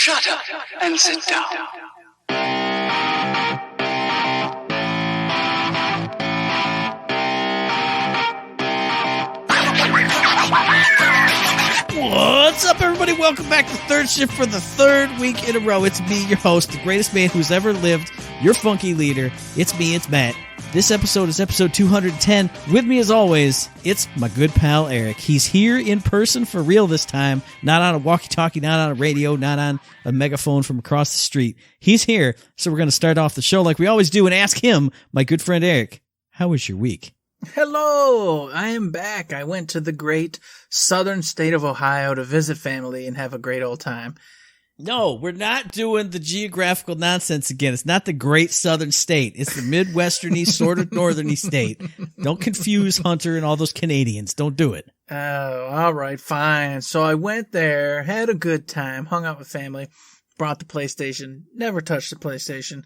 Shut up and sit down. What's up, everybody? Welcome back to Third Shift for the third week in a row. It's me, your host, the greatest man who's ever lived, your funky leader. It's me, it's Matt. This episode is episode 210. With me, as always, it's my good pal, Eric. He's here in person for real this time, not on a walkie-talkie, not on a radio, not on a megaphone from across the street. He's here, so we're going to start off the show like we always do and ask him, my good friend Eric, how was your week? Hello, I am back. I went to the great southern state of Ohio to visit family and have a great old time. No, we're not doing the geographical nonsense again. It's not the great southern state. It's the midwesterny, sort of northerny state. Don't confuse Hunter and all those Canadians. Don't do it. Oh, all right, fine. So I went there, had a good time, hung out with family, brought the PlayStation, never touched the PlayStation,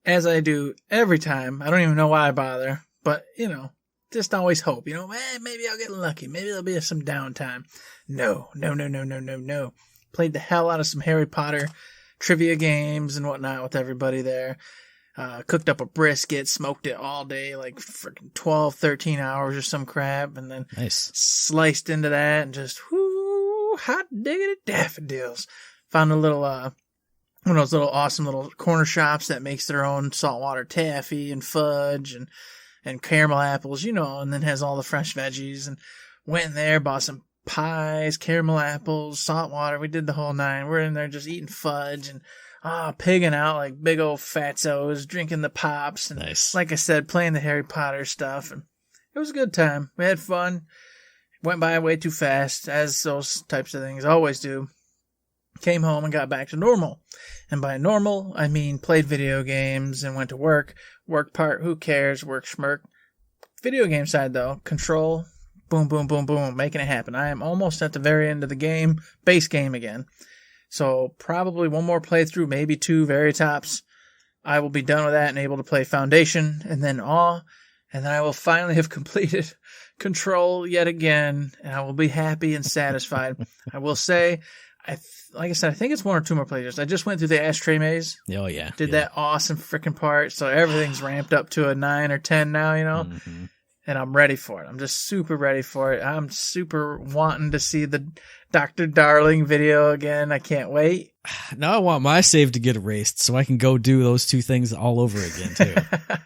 as I do every time. I don't even know why I bother, but, just always hope, maybe I'll get lucky. Maybe there'll be some downtime. No. Played the hell out of some Harry Potter trivia games and whatnot with everybody there. Cooked up a brisket, smoked it all day, like freaking 12, 13 hours or some crap. And then sliced into that and just, hot diggity daffodils. Found a little, one of those little awesome little corner shops that makes their own saltwater taffy and fudge and caramel apples, and then has all the fresh veggies, and went in there, bought some pies, caramel apples, salt water. We did the whole nine. We're in there just eating fudge and pigging out like big old fatzos, drinking the pops, and like I said, playing the Harry Potter stuff. And it was a good time. We had fun. Went by way too fast, as those types of things always do. Came home and got back to normal. And by normal, I mean played video games and went to work. Work part, who cares? Work schmirk. Video game side, though, Control, boom, boom, boom, boom, making it happen. I am almost at the very end of the game, base game again. So probably one more playthrough, maybe two, very tops. I will be done with that and able to play Foundation, and then Awe, and then I will finally have completed Control yet again, and I will be happy and satisfied. I will say, like I said, I think it's one or two more playthroughs. I just went through the ashtray maze. Oh, yeah. Did that awesome freaking part. So everything's ramped up to a 9 or 10 now, Mm-hmm. And I'm ready for it. I'm just super ready for it. I'm super wanting to see the Dr. Darling video again. I can't wait. Now I want my save to get erased so I can go do those two things all over again, too.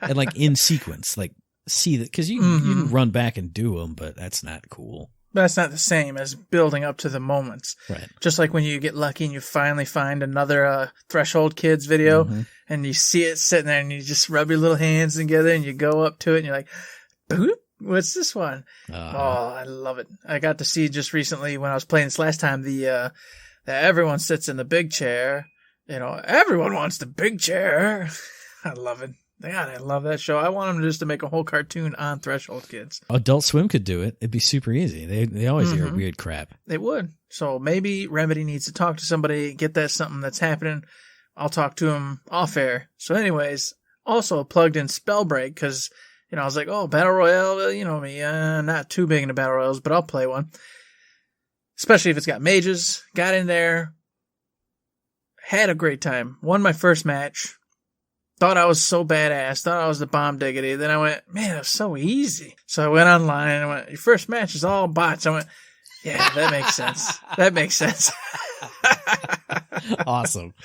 And like in sequence, like see that, because you can run back and do them, but that's not cool. That's not the same as building up to the moments. Right. Just like when you get lucky and you finally find another Threshold Kids video and you see it sitting there and you just rub your little hands together and you go up to it and you're like, boop, what's this one? Oh, I love it. I got to see just recently when I was playing this last time that everyone sits in the big chair. Everyone wants the big chair. I love it. God, I love that show. I want them just to make a whole cartoon on Threshold Kids. Adult Swim could do it. It'd be super easy. They always hear weird crap. They would. So maybe Remedy needs to talk to somebody, get that something that's happening. I'll talk to him off air. So anyways, also plugged in Spellbreak because, I was like, Battle Royale, you know me, not too big into Battle Royales, but I'll play one. Especially if it's got mages. Got in there. Had a great time. Won my first match. Thought I was so badass. Thought I was the bomb diggity. Then I went, man, it was so easy. So I went online and I went, your first match is all bots. I went, yeah, that makes sense. That makes sense. Awesome.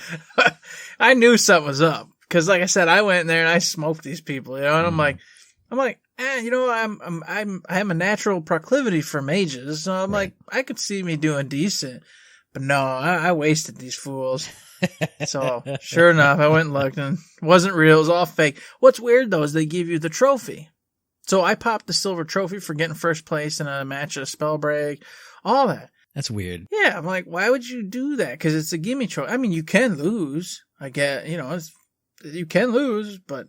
I knew something was up. Because like I said, I went in there and I smoked these people, and I'm like, I have a natural proclivity for mages. So I'm like, I could see me doing decent. But no, I wasted these fools. So sure enough, I went and looked and it wasn't real. It was all fake. What's weird though is they give you the trophy. So I popped the silver trophy for getting first place in a match at a Spellbreak, all that. That's weird. Yeah. I'm like, why would you do that? Cause it's a gimme trophy. I mean, you can lose. I get, you can lose, but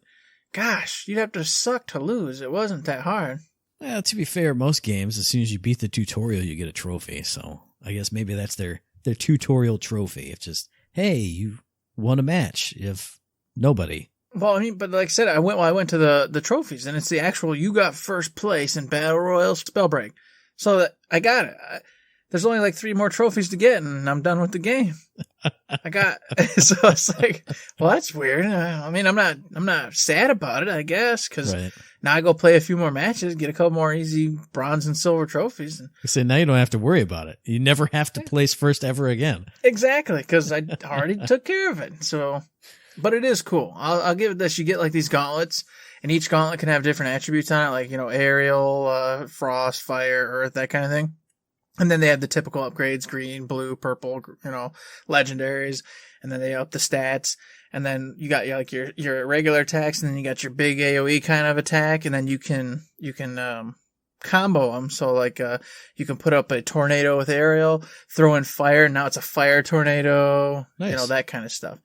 gosh, you'd have to suck to lose. It wasn't that hard. Well, to be fair, most games, as soon as you beat the tutorial, you get a trophy. So I guess maybe that's their tutorial trophy. It's just, hey, you won a match. If nobody. Well, I mean, but like I said, I went to the trophies, and it's the actual, you got first place in Battle Royale Spellbreak. So that I got it. there's only like 3 more trophies to get and I'm done with the game. So it's like, well, that's weird. I mean, I'm not sad about it, I guess, because now I go play a few more matches, get a couple more easy bronze and silver trophies. So now you don't have to worry about it. You never have to place first ever again. Exactly, because I already took care of it. So, but it is cool. I'll give it this. You get like these gauntlets, and each gauntlet can have different attributes on it, like, aerial, frost, fire, earth, that kind of thing. And then they have the typical upgrades, green, blue, purple, legendaries. And then they up the stats. And then you got your regular attacks, and then you got your big AoE kind of attack. And then you can combo them. So like, you can put up a tornado with aerial, throw in fire, and now it's a fire tornado. Nice. That kind of stuff.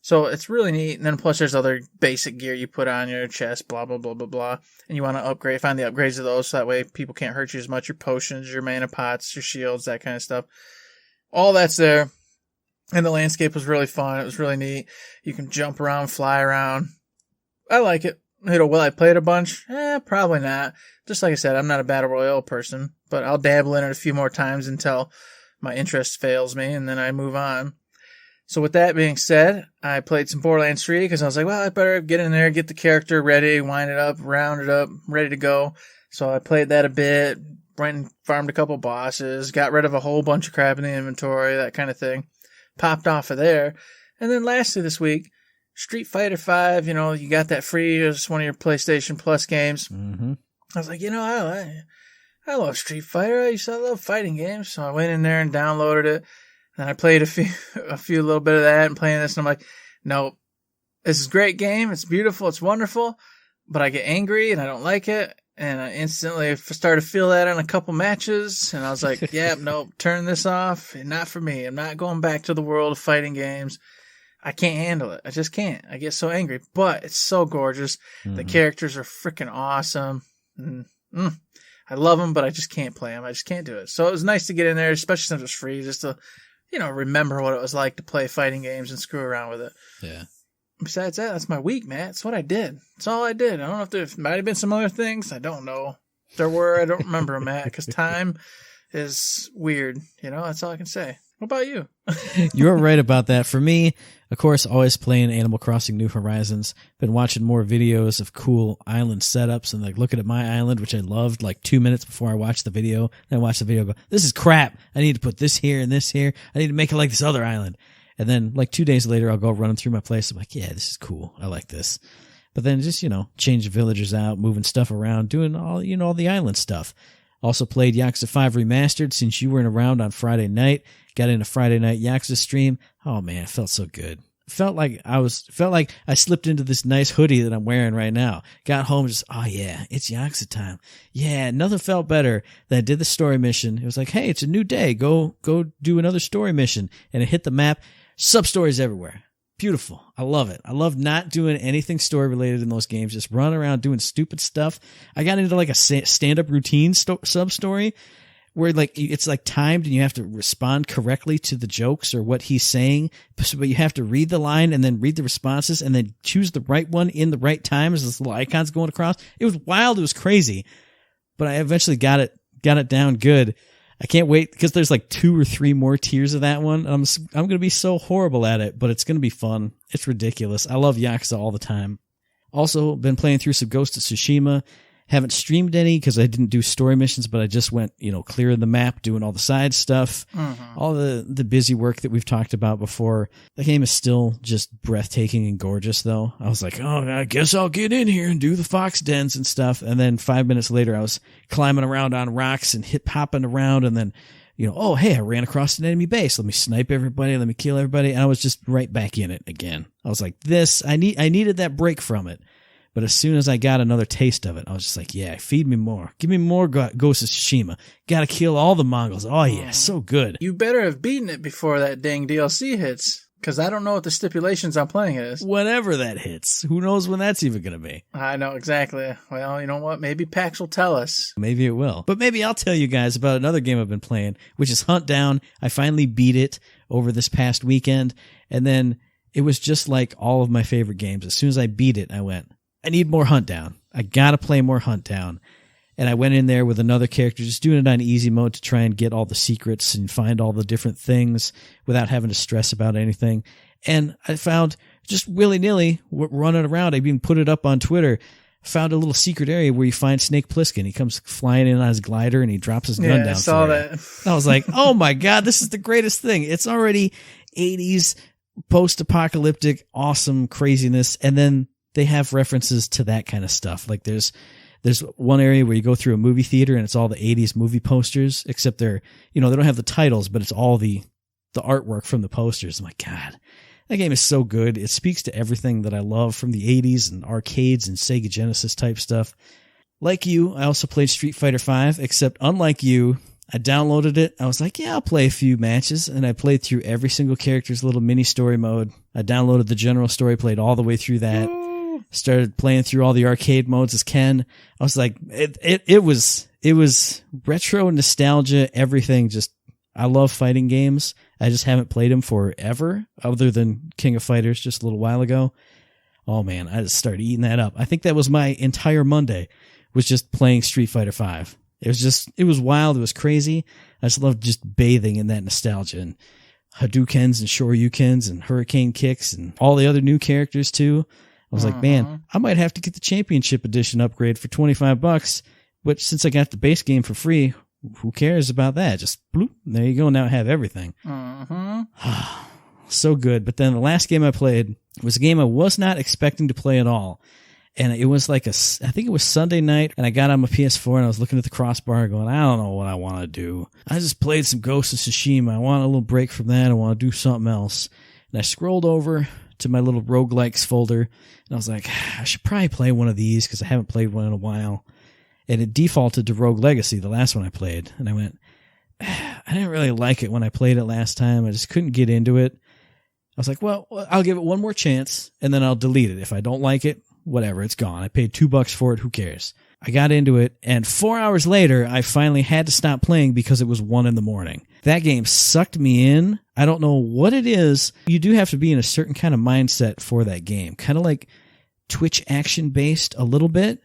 So it's really neat. And then plus there's other basic gear you put on your chest, blah, blah, blah, blah, blah. And you want to find the upgrades of those so that way people can't hurt you as much. Your potions, your mana pots, your shields, that kind of stuff. All that's there. And the landscape was really fun. It was really neat. You can jump around, fly around. I like it. Will I play it a bunch? Probably not. Just like I said, I'm not a Battle Royale person, but I'll dabble in it a few more times until my interest fails me, and then I move on. So with that being said, I played some Borderlands 3 because I was like, well, I better get in there, get the character ready, wind it up, round it up, ready to go. So I played that a bit, went and farmed a couple bosses, got rid of a whole bunch of crap in the inventory, that kind of thing. Popped off of there. And then lastly this week, Street Fighter 5, you got that free as one of your PlayStation Plus games. Mm-hmm. I was like, I love Street Fighter. I love fighting games. So I went in there and downloaded it. And I played a few little bit of that and playing this, and I'm like, nope, this is a great game. It's beautiful. It's wonderful. But I get angry and I don't like it. And I instantly started to feel that in a couple matches. And I was like, yeah, nope, turn this off. Not for me. I'm not going back to the world of fighting games. I can't handle it. I just can't. I get so angry. But it's so gorgeous. Mm-hmm. The characters are freaking awesome. I love them, but I just can't play them. I just can't do it. So it was nice to get in there, especially since it was free, just to remember what it was like to play fighting games and screw around with it. Yeah. Besides that, that's my week, Matt. That's what I did. That's all I did. I don't know if there might have been some other things. I don't know. If there were, I don't remember them, Matt, because time is weird. That's all I can say. What about you? You're right about that. For me, of course, always playing Animal Crossing New Horizons. Been watching more videos of cool island setups and looking at my island, which I loved 2 minutes before I watched the video. Then I watched the video and go, this is crap. I need to put this here and this here. I need to make it like this other island. And then 2 days later, I'll go running through my place. I'm like, yeah, this is cool. I like this. But then just, change the villagers out, moving stuff around, doing all, all the island stuff. Also played Yakuza 5 Remastered since you weren't around on Friday night. Got in a Friday night Yakuza stream. Oh man, it felt so good. Felt like I slipped into this nice hoodie that I'm wearing right now. Got home just, oh yeah, it's Yakuza time. Yeah, nothing felt better than I did the story mission. It was like, hey, it's a new day. Go do another story mission. And it hit the map. Sub-stories everywhere. Beautiful. I love it. I love not doing anything story related in those games. Just running around doing stupid stuff. I got into a stand-up routine sub-story where it's timed and you have to respond correctly to the jokes or what he's saying. But you have to read the line and then read the responses and then choose the right one in the right time as this little icon's going across. It was wild. It was crazy. But I eventually got it down good. I can't wait because there's 2 or 3 more tiers of that one. I'm going to be so horrible at it, but it's going to be fun. It's ridiculous. I love Yakuza all the time. Also, been playing through some Ghost of Tsushima. Haven't streamed any because I didn't do story missions, but I just went, clearing the map, doing all the side stuff, all the busy work that we've talked about before. The game is still just breathtaking and gorgeous, though. I was like, oh, I guess I'll get in here and do the fox dens and stuff. And then 5 minutes later, I was climbing around on rocks and hopping around. And then, oh, hey, I ran across an enemy base. Let me snipe everybody. Let me kill everybody. And I was just right back in it again. I was like, I needed that break from it. But as soon as I got another taste of it, I was just like, yeah, feed me more. Give me more Ghost of Tsushima. Gotta kill all the Mongols. Oh, yeah, so good. You better have beaten it before that dang DLC hits, because I don't know what the stipulations on playing it is. Whenever that hits. Who knows when that's even going to be? I know, exactly. Well, you know what? Maybe PAX will tell us. Maybe it will. But maybe I'll tell you guys about another game I've been playing, which is Hunt Down. I finally beat it over this past weekend, and then it was just like all of my favorite games. As soon as I beat it, I went, I need more Hunt Down. I gotta play more Hunt Down. And I went in there with another character, just doing it on easy mode to try and get all the secrets and find all the different things without having to stress about anything. And I found just willy-nilly running around. I even put it up on Twitter. Found a little secret area where you find Snake Plissken. He comes flying in on his glider and he drops his gun down. I saw for that. you. I was like, oh my God, this is the greatest thing. It's already 80s post-apocalyptic, awesome craziness. And then they have references to that kind of stuff. Like there's one area where you go through a movie theater and it's all the 80s movie posters, except they're, they don't have the titles, but it's all the artwork from the posters. I'm like, God, that game is so good. It speaks to everything that I love from the 80s and arcades and Sega Genesis type stuff. Like you, I also played Street Fighter V, except unlike you, I downloaded it. I was like, yeah, I'll play a few matches. And I played through every single character's little mini story mode. I downloaded the general story, played all the way through that. Started playing through all the arcade modes as Ken. I was like, it was retro nostalgia, everything. Just, I love fighting games. I just haven't played them forever, other than King of Fighters just a little while ago. Oh man, I just started eating that up. I think that was my entire Monday, was just playing Street Fighter V. It was wild. It was crazy. I just loved just bathing in that nostalgia and Hadoukens and Shoryukens and Hurricane Kicks and all the other new characters too. I was like, man, I might have to get the Championship Edition upgrade for $25, but since I got the base game for free, who cares about that? Just bloop, there you go. Now I have everything. So good. But then the last game I played was a game I was not expecting to play at all. And it was like I think it was Sunday night, and I got on my PS4 and I was looking at the crossbar going, I don't know what I want to do. I just played some Ghost of Tsushima. I want a little break from that. I want to do something else. And I scrolled over to my little roguelikes folder, and I was like, I should probably play one of these because I haven't played one in a while. And it defaulted to Rogue Legacy, the last one I played. And I went, I didn't really like it when I played it last time. I just couldn't get into it. I was like, well, I'll give it one more chance, and then I'll delete it. If I don't like it, whatever, it's gone. I paid $2 for it. Who cares? I got into it, and 4 hours later, I finally had to stop playing because it was 1 a.m. That game sucked me in. I don't know what it is. You do have to be in a certain kind of mindset for that game. Kind of like Twitch action based a little bit.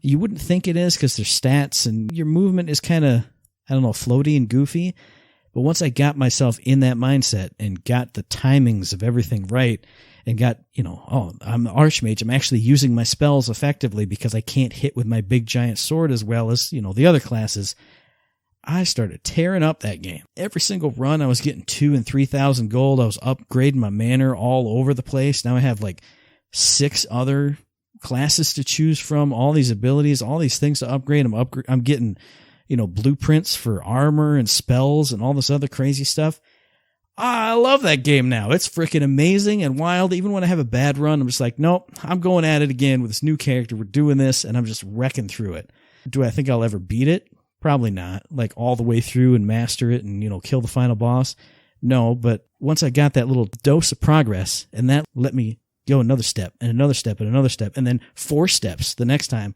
You wouldn't think it is because there's stats and your movement is kind of, I don't know, floaty and goofy. But once I got myself in that mindset and got the timings of everything right and got, I'm the Archmage. I'm actually using my spells effectively because I can't hit with my big giant sword as well as, the other classes. I started tearing up that game. Every single run, I was getting 2,000 and 3,000 gold. I was upgrading my manor all over the place. Now I have like 6 other classes to choose from, all these abilities, all these things to upgrade. I'm getting, blueprints for armor and spells and all this other crazy stuff. I love that game now. It's freaking amazing and wild. Even when I have a bad run, I'm just like, nope, I'm going at it again with this new character. We're doing this, and I'm just wrecking through it. Do I think I'll ever beat it? Probably not. Like all the way through and master it and, kill the final boss. No, but once I got that little dose of progress, and that let me go another step and another step and another step, and then 4 steps the next time.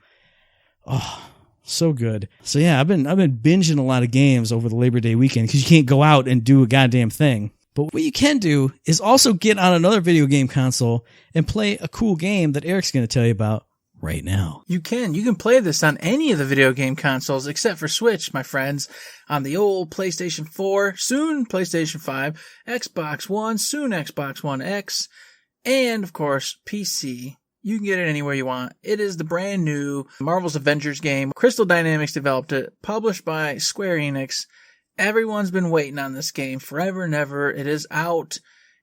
Oh, so good. So yeah, I've been binging a lot of games over the Labor Day weekend because you can't go out and do a goddamn thing. But what you can do is also get on another video game console and play a cool game that Eric's going to tell you about right now. You can play this on any of the video game consoles except for Switch, my friends. On the old PlayStation 4, soon PlayStation 5, Xbox One, soon Xbox One X, and of course PC. You can get it anywhere you want. It is the brand new Marvel's Avengers game. Crystal Dynamics developed it, published by Square Enix. Everyone's been waiting on this game forever and ever. It is out,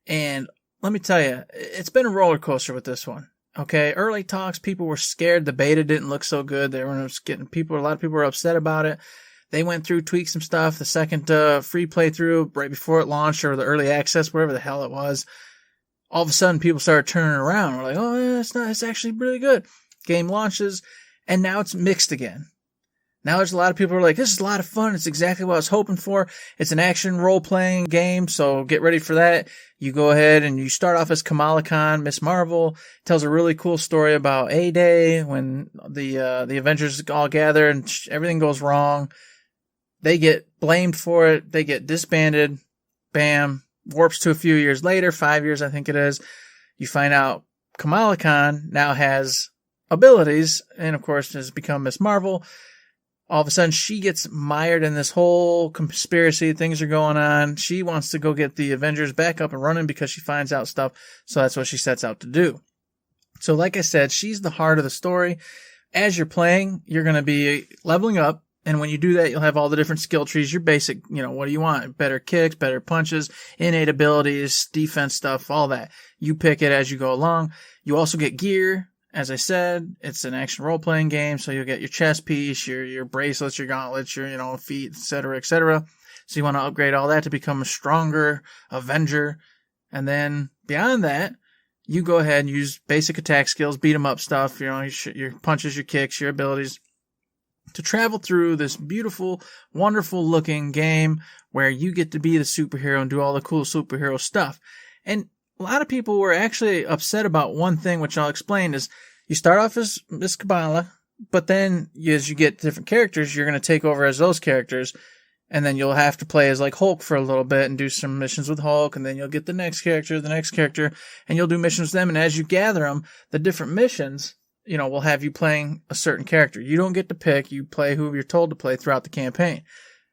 and let me tell you, it's been a roller coaster with this one. Okay, early talks, people were scared. The beta didn't look so good. They were getting a lot of people were upset about it. They went through, tweaked some stuff. The second free playthrough, right before it launched, or the early access, whatever the hell it was, all of a sudden people started turning around. We're like, oh yeah, it's actually really good. Game launches, and now it's mixed again. Now there's a lot of people who are like, this is a lot of fun. It's exactly what I was hoping for. It's an action role-playing game, so get ready for that. You go ahead and you start off as Kamala Khan, Miss Marvel. Tells a really cool story about A-Day when the Avengers all gather and everything goes wrong. They get blamed for it. They get disbanded. Bam. Warps to a few years later, 5 years I think it is. You find out Kamala Khan now has abilities and of course has become Miss Marvel. all of a sudden she gets mired in this whole conspiracy. Things are going on. She wants to go get the Avengers back up and running because she finds out stuff. So that's what she sets out to do. So like I said, she's the heart of the story. As you're playing, you're going to be leveling up. And when you do that, you'll have all the different skill trees, your basic, what do you want? Better kicks, better punches, innate abilities, defense stuff, all that. You pick it as you go along. You also get gear. As I said, it's an action role-playing game, so you'll get your chest piece, your bracelets, your gauntlets, your, feet, etc., etc. So you want to upgrade all that to become a stronger Avenger. And then beyond that, you go ahead and use basic attack skills, beat 'em up stuff, your punches, your kicks, your abilities, to travel through this beautiful, wonderful looking game where you get to be the superhero and do all the cool superhero stuff. And a lot of people were actually upset about one thing, which I'll explain, is you start off as Miss Kamala, but then as you get different characters, you're going to take over as those characters. And then you'll have to play as like Hulk for a little bit and do some missions with Hulk. And then you'll get the next character, and you'll do missions with them. And as you gather them, the different missions, will have you playing a certain character. You don't get to pick. You play who you're told to play throughout the campaign.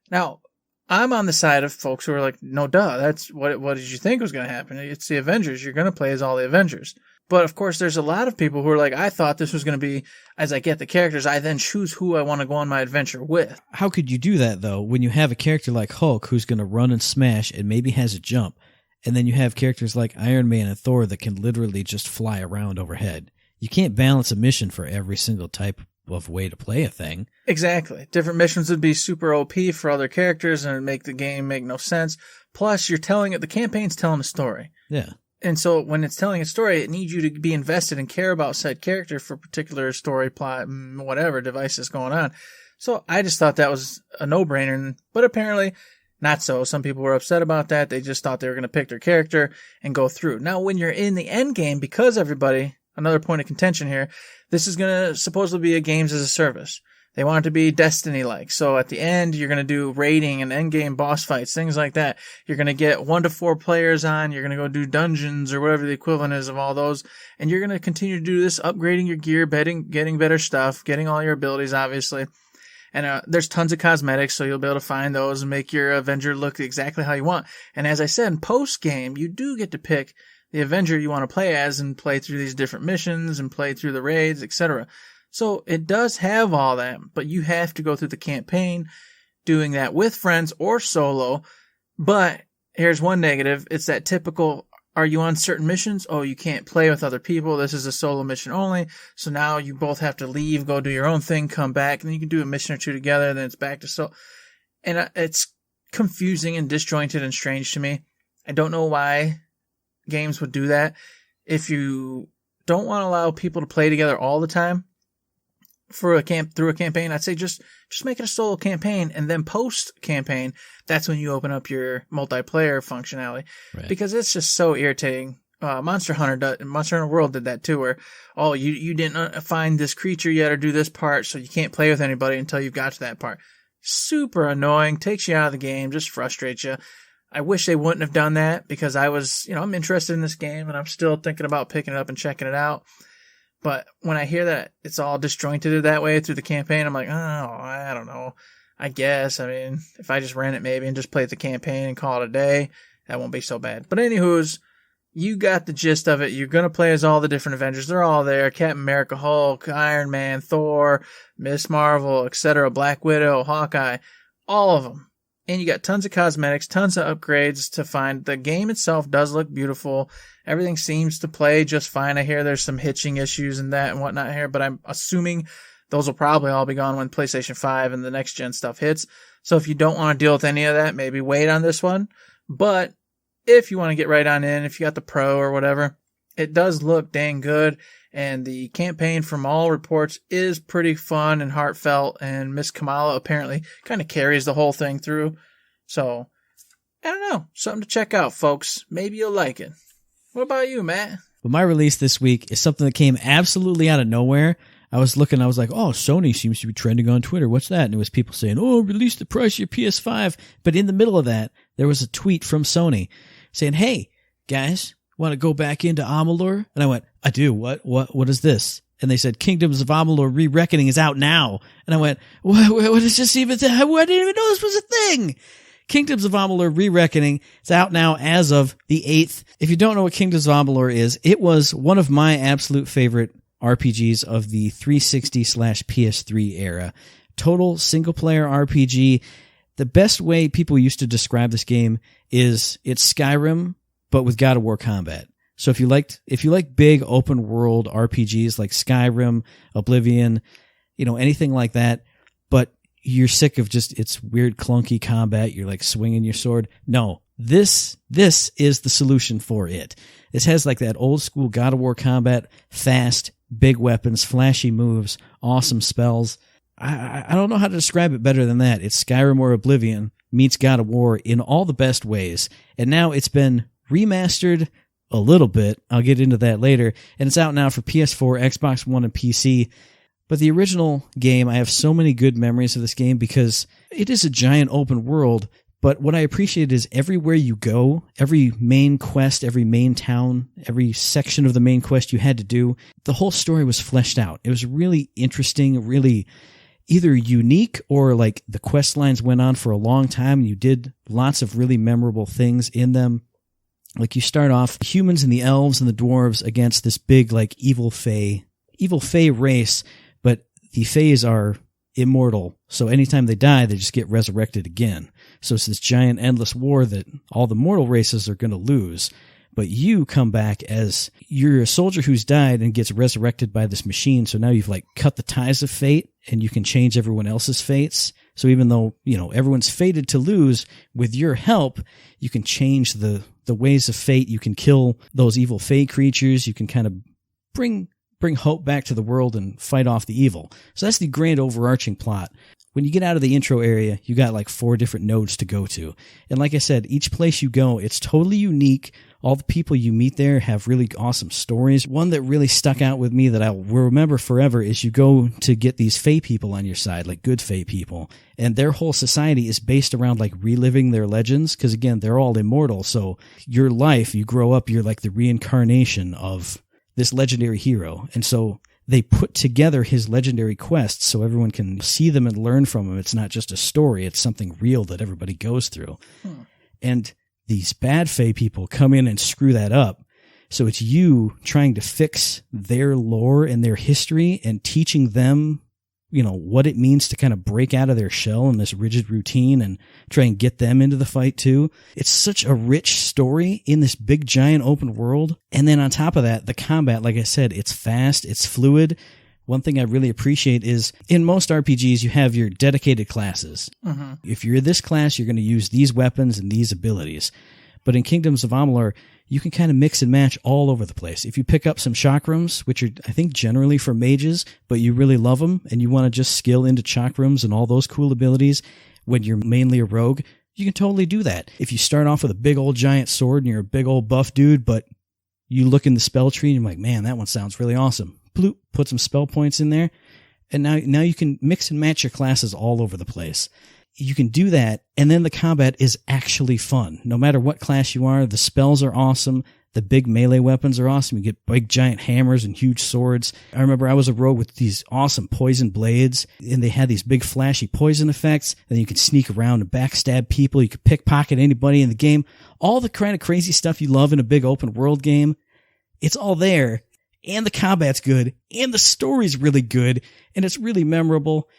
Now, I'm on the side of folks who are like, no, duh, that's what did you think was going to happen? It's the Avengers. You're going to play as all the Avengers. But of course, there's a lot of people who are like, I thought this was going to be, as I get the characters, I then choose who I want to go on my adventure with. How could you do that, though, when you have a character like Hulk who's going to run and smash and maybe has a jump, and then you have characters like Iron Man and Thor that can literally just fly around overhead? You can't balance a mission for every single type of way to play a thing. Exactly. Different missions would be super OP for other characters and make the game make no sense. Plus, the campaign's telling a story. Yeah. And so when it's telling a story, it needs you to be invested and care about said character for particular story, plot, whatever device is going on. So I just thought that was a no-brainer, but apparently not so. Some people were upset about that. They just thought they were going to pick their character and go through. Now, when you're in the end game, because everybody, another point of contention here, this is going to supposedly be a games as a service. They want it to be Destiny-like. So at the end, you're going to do raiding and endgame boss fights, things like that. You're going to get 1 to 4 players on. You're going to go do dungeons or whatever the equivalent is of all those. And you're going to continue to do this, upgrading your gear, getting better stuff, getting all your abilities, obviously. And there's tons of cosmetics, so you'll be able to find those and make your Avenger look exactly how you want. And as I said, in post-game, you do get to pick the Avenger you want to play as and play through these different missions and play through the raids, etc. So it does have all that, but you have to go through the campaign doing that with friends or solo. But here's one negative. It's that typical, are you on certain missions? Oh, you can't play with other people. This is a solo mission only. So now you both have to leave, go do your own thing, come back, and then you can do a mission or two together, and then it's back to solo. And it's confusing and disjointed and strange to me. I don't know why games would do that. If you don't want to allow people to play together all the time, through a campaign, I'd say just make it a solo campaign, and then post campaign, that's when you open up your multiplayer functionality. Right. Because it's just so irritating. Monster Hunter World did that too, where you didn't find this creature yet or do this part, so you can't play with anybody until you've got to that part. Super annoying, takes you out of the game, just frustrates you. I wish they wouldn't have done that, because I was, I'm interested in this game and I'm still thinking about picking it up and checking it out. But when I hear that it's all disjointed that way through the campaign, I'm like, oh, I don't know. I guess, if I just ran it maybe and just played the campaign and call it a day, that won't be so bad. But anywho's, you got the gist of it. You're going to play as all the different Avengers. They're all there. Captain America, Hulk, Iron Man, Thor, Miss Marvel, etc., Black Widow, Hawkeye, all of them. And you got tons of cosmetics, tons of upgrades to find. The game itself does look beautiful. Everything seems to play just fine. I hear there's some hitching issues and that and whatnot here, but I'm assuming those will probably all be gone when PlayStation 5 and the next gen stuff hits. So if you don't want to deal with any of that, maybe wait on this one. But if you want to get right on in, if you got the Pro or whatever, it does look dang good. And the campaign, from all reports, is pretty fun and heartfelt. And Miss Kamala apparently kind of carries the whole thing through. So, I don't know. Something to check out, folks. Maybe you'll like it. What about you, Matt? Well, my release this week is something that came absolutely out of nowhere. I was looking, I was like, oh, Sony seems to be trending on Twitter. What's that? And it was people saying, oh, release the price of your PS5. But in the middle of that, there was a tweet from Sony saying, hey, guys, want to go back into Amalur? And I went, I do. What is this? and they said Kingdoms of Amalur Re-Reckoning is out now. And I went, what is this even? I didn't even know this was a thing. Kingdoms of Amalur Re-Reckoning is out now as of the 8th. If you don't know what Kingdoms of Amalur is, it was one of my absolute favorite RPGs of the 360/PS3 era. Total single-player RPG. The best way people used to describe this game is it's Skyrim, but with God of War combat. So if you like big open world RPGs like Skyrim, Oblivion, anything like that, but you're sick of just its weird clunky combat, you're like swinging your sword. No, this is the solution for it. This has like that old school God of War combat, fast, big weapons, flashy moves, awesome spells. I don't know how to describe it better than that. It's Skyrim or Oblivion meets God of War in all the best ways. And now it's been remastered a little bit. I'll get into that later. And it's out now for PS4, Xbox One, and PC. But the original game, I have so many good memories of this game because it is a giant open world. But what I appreciate is everywhere you go, every main quest, every main town, every section of the main quest you had to do, the whole story was fleshed out. It was really interesting, really either unique or like the quest lines went on for a long time and you did lots of really memorable things in them. Like you start off humans and the elves and the dwarves against this big like evil fae race, but the faes are immortal. So anytime they die, they just get resurrected again. So it's this giant endless war that all the mortal races are going to lose. But you come back as you're a soldier who's died and gets resurrected by this machine. So now you've like cut the ties of fate and you can change everyone else's fates. So even though, everyone's fated to lose, with your help, you can change the ways of fate. You can kill those evil fae creatures. You can kind of bring hope back to the world and fight off the evil. So that's the grand overarching plot. When you get out of the intro area, you got like 4 different nodes to go to. And like I said, each place you go, it's totally unique. All the people you meet there have really awesome stories. One that really stuck out with me that I will remember forever is you go to get these fae people on your side, like good fae people. And their whole society is based around like reliving their legends. Because again, they're all immortal. So your life, you grow up, you're like the reincarnation of this legendary hero. And so they put together his legendary quests so everyone can see them and learn from them. It's not just a story. It's something real that everybody goes through. And these bad fae people come in and screw that up. So it's you trying to fix their lore and their history and teaching them, what it means to kind of break out of their shell in this rigid routine and try and get them into the fight too. It's such a rich story in this big giant open world. And then on top of that, the combat, like I said, it's fast, it's fluid. One thing I really appreciate is in most RPGs, you have your dedicated classes. Mm-hmm. If you're this class, you're going to use these weapons and these abilities. But in Kingdoms of Amalur, you can kind of mix and match all over the place. If you pick up some chakrams, which are, I think, generally for mages, but you really love them and you want to just skill into chakrams and all those cool abilities when you're mainly a rogue, you can totally do that. If you start off with a big old giant sword and you're a big old buff dude, but you look in the spell tree and you're like, man, that one sounds really awesome. Bloop, put some spell points in there, and now you can mix and match your classes all over the place. You can do that, and then the combat is actually fun. No matter what class you are, the spells are awesome. The big melee weapons are awesome. You get big giant hammers and huge swords. I remember I was a rogue with these awesome poison blades, and they had these big flashy poison effects. And you could sneak around and backstab people. You could pickpocket anybody in the game. All the kind of crazy stuff you love in a big open world game, it's all there. And the combat's good, and the story's really good, and it's really memorable.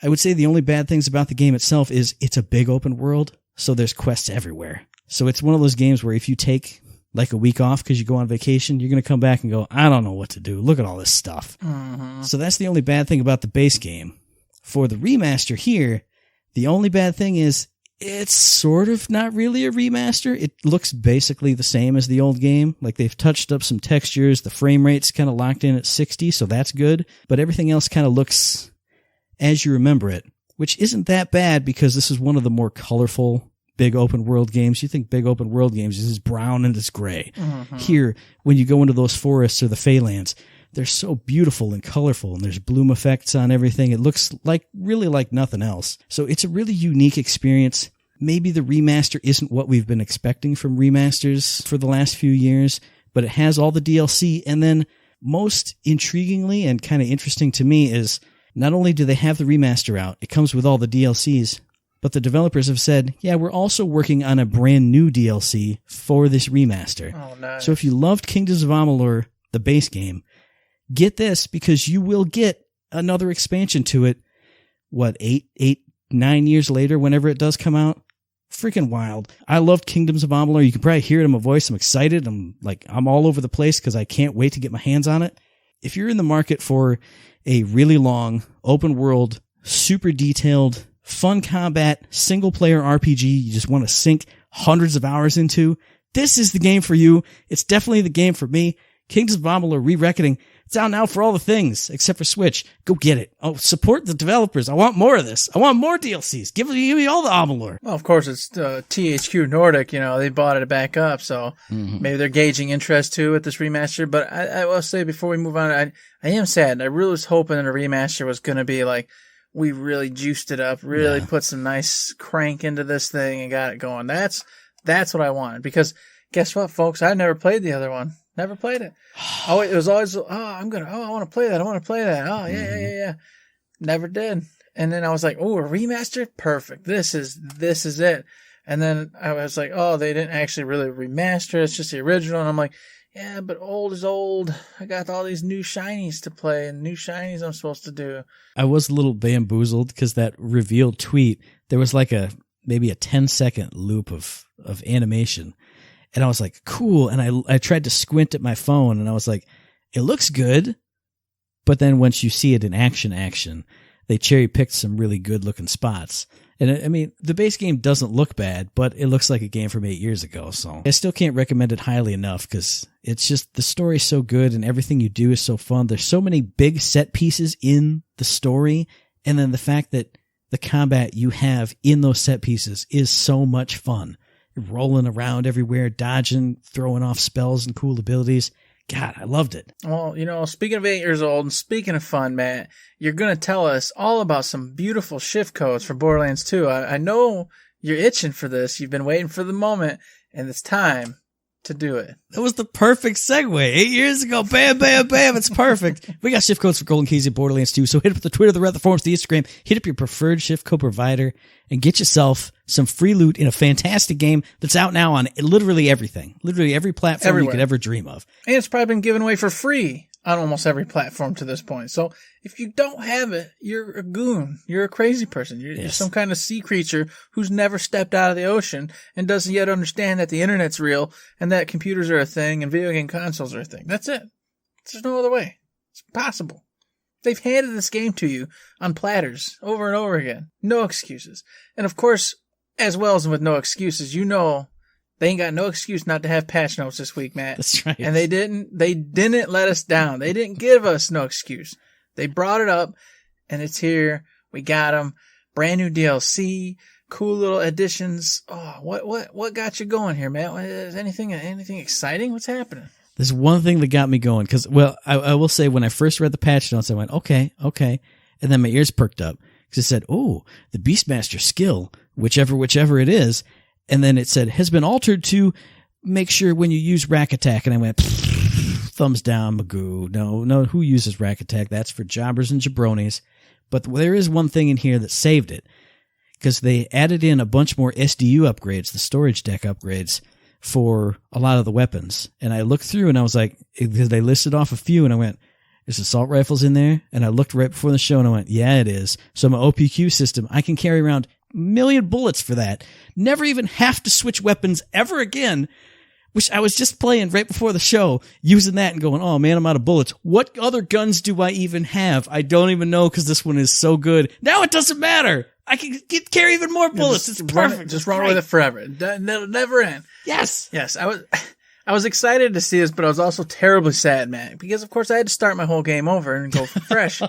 I would say the only bad things about the game itself is it's a big open world, so there's quests everywhere. So it's one of those games where if you take like a week off because you go on vacation, you're going to come back and go, I don't know what to do. Look at all this stuff. Mm-hmm. So that's the only bad thing about the base game. For the remaster here, the only bad thing is it's sort of not really a remaster. It looks basically the same as the old game. Like they've touched up some textures. The frame rate's kind of locked in at 60, so that's good. But everything else kind of looks as you remember it, which isn't that bad because this is one of the more colorful big open world games. You think big open world games, this is brown and it's gray. Mm-hmm. Here, when you go into those forests or the Feylands, they're so beautiful and colorful, and there's bloom effects on everything. It looks like really like nothing else. So it's a really unique experience. Maybe the remaster isn't what we've been expecting from remasters for the last few years, but it has all the DLC, and then most intriguingly and kind of interesting to me is not only do they have the remaster out, it comes with all the DLCs, but the developers have said, yeah, we're also working on a brand new DLC for this remaster. Oh, nice. So if you loved Kingdoms of Amalur, the base game, get this because you will get another expansion to it. What, 9 years later, whenever it does come out? Freaking wild. I loved Kingdoms of Amalur. You can probably hear it in my voice. I'm excited. I'm all over the place because I can't wait to get my hands on it. If you're in the market for a really long, open world, super detailed, fun combat, single player RPG you just want to sink hundreds of hours into, this is the game for you. It's definitely the game for me. Kingdoms of Amalur Re-Reckoning. It's out now for all the things except for Switch. Go get it. Oh, support the developers. I want more of this. I want more DLCs. Give me all the Amalur. Well, of course, it's THQ Nordic. They bought it back up, so maybe they're gauging interest too with this remaster. But I will say before we move on, I am sad. I really was hoping that a remaster was going to be like, we really juiced it up, really put some nice crank into this thing and got it going. That's what I wanted. Because guess what, folks? I never played the other one. Never played it. Oh, it was always, I want to play that. I want to play that. Oh, yeah. Never did. And then I was like, oh, a remaster? Perfect. This is it. And then I was like, oh, they didn't actually really remaster. It's just the original. And I'm like, yeah, but old is old. I got all these new shinies to play and new shinies I'm supposed to do. I was a little bamboozled because that revealed tweet, there was like maybe a 10-second loop of animation. And I was like, cool. And I tried to squint at my phone and I was like, it looks good. But then once you see it in action, they cherry picked some really good looking spots. And I mean, the base game doesn't look bad, but it looks like a game from 8 years ago. So I still can't recommend it highly enough because it's just, the story's so good and everything you do is so fun. There's so many big set pieces in the story. And then the fact that the combat you have in those set pieces is so much fun. Rolling around everywhere, dodging, throwing off spells and cool abilities. God, I loved it. Well, speaking of 8 years old and speaking of fun, Matt, you're going to tell us all about some beautiful shift codes for Borderlands 2. I know you're itching for this. You've been waiting for the moment, and it's time to do it. That was the perfect segue. 8 years ago, bam, bam, bam. It's perfect. We got shift codes for Golden Keys in Borderlands 2. So hit up the Twitter, the Reddit, the forums, the Instagram. Hit up your preferred shift code provider and get yourself some free loot in a fantastic game that's out now on literally everything. Literally every platform everywhere you could ever dream of. And it's probably been given away for free on almost every platform to this point. So if you don't have it, you're a goon. You're a crazy person. You're some kind of sea creature who's never stepped out of the ocean and doesn't yet understand that the internet's real and that computers are a thing and video game consoles are a thing. That's it. There's no other way. It's impossible. They've handed this game to you on platters over and over again. No excuses. And of course, as well as with no excuses, they ain't got no excuse not to have patch notes this week, Matt. That's right. And they didn't let us down. They didn't give us no excuse. They brought it up and it's here. We got them. Brand new DLC, cool little additions. Oh, what got you going here, Matt? Is anything exciting? What's happening? There's one thing that got me going because, I will say when I first read the patch notes, I went, okay. And then my ears perked up because it said, oh, the Beastmaster skill, whichever it is. And then it said, has been altered to make sure when you use Rack Attack. And I went, thumbs down, Magoo. No, who uses Rack Attack? That's for jobbers and jabronis. But there is one thing in here that saved it. Because they added in a bunch more SDU upgrades, the storage deck upgrades, for a lot of the weapons. And I looked through and I was like, because they listed off a few and I went, is assault rifles in there? And I looked right before the show and I went, yeah, it is. So my OPQ system, I can carry around million bullets for that. Never even have to switch weapons ever again, which I was just playing right before the show, using that and going, oh man, I'm out of bullets. What other guns do I even have? I don't even know because this one is so good. Now it doesn't matter. I can carry even more bullets. It's perfect. Just run with it forever. It'll never end. Yes. I was excited to see this, but I was also terribly sad, man, because of course I had to start my whole game over and go fresh.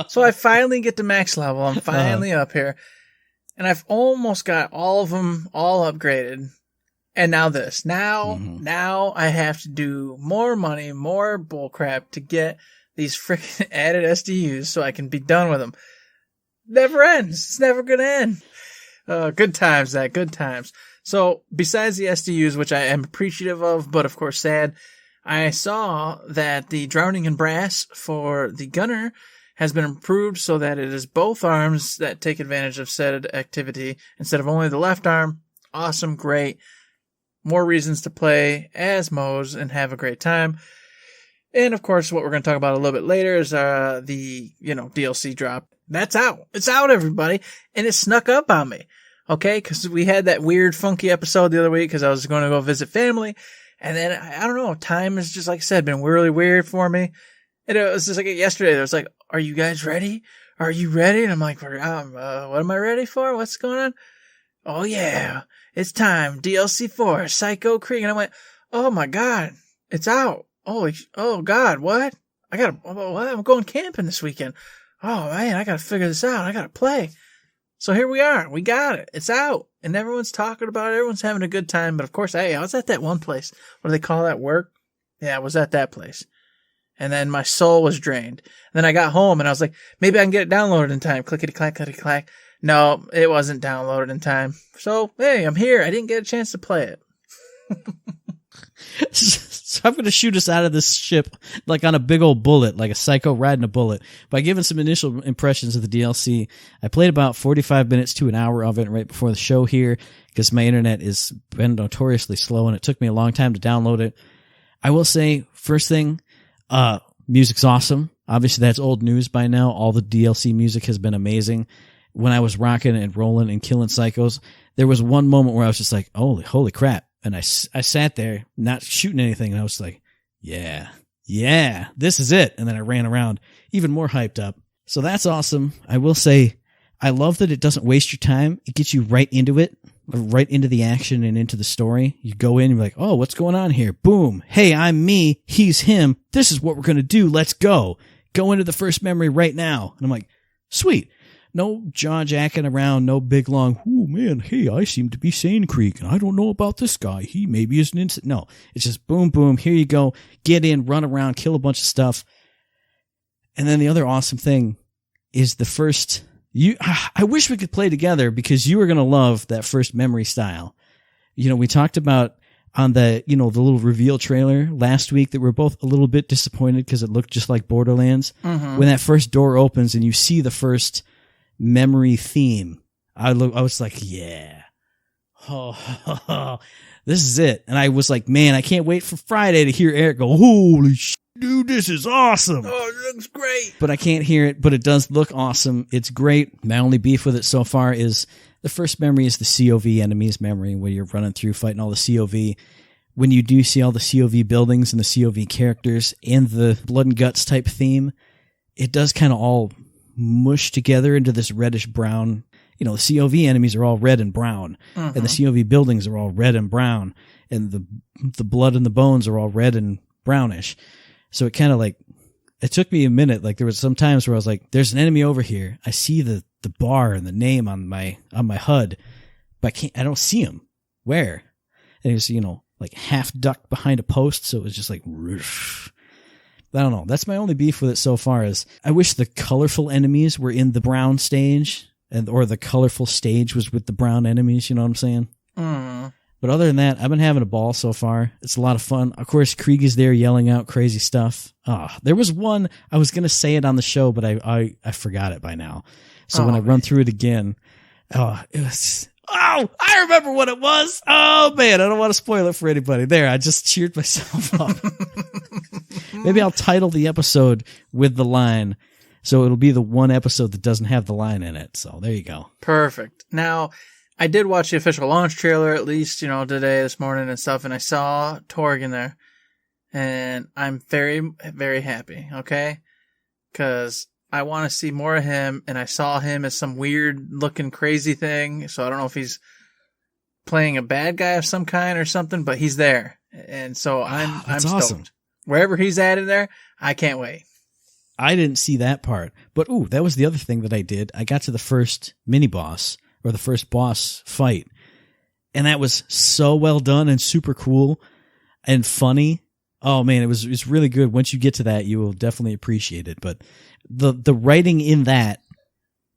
So I finally get to max level. I'm finally up here. And I've almost got all of them all upgraded. And now this. Now I have to do more money, more bullcrap to get these freaking added SDUs so I can be done with them. Never ends. It's never going to end. Good times, Zach. Good times. So besides the SDUs, which I am appreciative of, but of course sad, I saw that the drowning in brass for the gunner has been improved so that it is both arms that take advantage of said activity instead of only the left arm. Awesome, great. More reasons to play as Moze and have a great time. And of course, what we're going to talk about a little bit later is the DLC drop. That's out. It's out, everybody. And it snuck up on me. Okay, because we had that weird, funky episode the other week because I was going to go visit family. And then, I don't know, time has just, like I said, been really weird for me. And it was just like yesterday, it was like, are you guys ready? Are you ready? And I'm like, what am I ready for? What's going on? Oh, yeah, it's time. DLC 4, Psycho Creek. And I went, oh, my God, it's out. Oh, God, what? I'm going camping this weekend. Oh, man, I got to figure this out. I got to play. So here we are. We got it. It's out. And everyone's talking about it. Everyone's having a good time. But of course, hey, I was at that one place. What do they call that? Work? Yeah, I was at that place. And then my soul was drained. And then I got home and I was like, maybe I can get it downloaded in time. Clickety clack, clickety clack. No, it wasn't downloaded in time. So, hey, I'm here. I didn't get a chance to play it. So I'm going to shoot us out of this ship like on a big old bullet, like a psycho riding a bullet, by giving some initial impressions of the DLC. I played about 45 minutes to an hour of it right before the show here because my internet has been notoriously slow and it took me a long time to download it. I will say, first thing, music's awesome. Obviously, that's old news by now. All the DLC music has been amazing. When I was rocking and rolling and killing psychos, there was one moment where I was just like, holy crap. And I sat there not shooting anything. And I was like, yeah, this is it. And then I ran around even more hyped up. So that's awesome. I will say, I love that it doesn't waste your time. It gets you right into it, right into the action and into the story. You go in and you're like, oh, what's going on here? Boom. Hey, I'm me. He's him. This is what we're going to do. Let's go. Go into the first memory right now. And I'm like, sweet. No jaw jacking around, no big long, oh man, hey, I seem to be Sane Creek, and I don't know about this guy. He maybe is an instant. No, it's just boom, boom, here you go. Get in, run around, kill a bunch of stuff. And then the other awesome thing is the first, I wish we could play together because you were going to love that first memory style. You know, we talked about on the, the little reveal trailer last week that we're both a little bit disappointed because it looked just like Borderlands. Mm-hmm. When that first door opens and you see the first memory theme, I was like, yeah, this is it. And I was like, man, I can't wait for Friday to hear Eric go, holy dude, this is awesome. Oh, it looks great. But I can't hear it, but it does look awesome. It's great. My only beef with it so far is the first memory is the COV enemies memory, where you're running through fighting all the COV. When you do see all the COV buildings and the COV characters and the blood and guts type theme, it does kind of all mush together into this reddish brown. The COV enemies are all red and brown, and the COV buildings are all red and brown, and the blood and the bones are all red and brownish. So it kind of it took me a minute. Like there was some times where I was like, there's an enemy over here. I see the bar and the name on my HUD, but I don't see him. Where? And it was, half ducked behind a post. So it was just like, whoosh. I don't know. That's my only beef with it so far is I wish the colorful enemies were in the brown stage or the colorful stage was with the brown enemies. You know what I'm saying? Mm. But other than that, I've been having a ball so far. It's a lot of fun. Of course, Krieg is there yelling out crazy stuff. There was one, I was going to say it on the show, but I forgot it by now. So when I run through it again, it was, I remember what it was. Oh man, I don't want to spoil it for anybody. There, I just cheered myself up. Maybe I'll title the episode with the line. So it'll be the one episode that doesn't have the line in it. So there you go. Perfect. Now, I did watch the official launch trailer at least, today, this morning and stuff, and I saw Torg in there. And I'm very, very happy, okay? Because I want to see more of him, and I saw him as some weird-looking crazy thing, so I don't know if he's playing a bad guy of some kind or something, but he's there. And so I'm stoked. Awesome. Wherever he's at in there, I can't wait. I didn't see that part. But, that was the other thing that I did. I got to the first mini-boss, or the first boss fight, and that was so well done and super cool and funny. Oh, man, it's really good. Once you get to that, you will definitely appreciate it. But the writing in that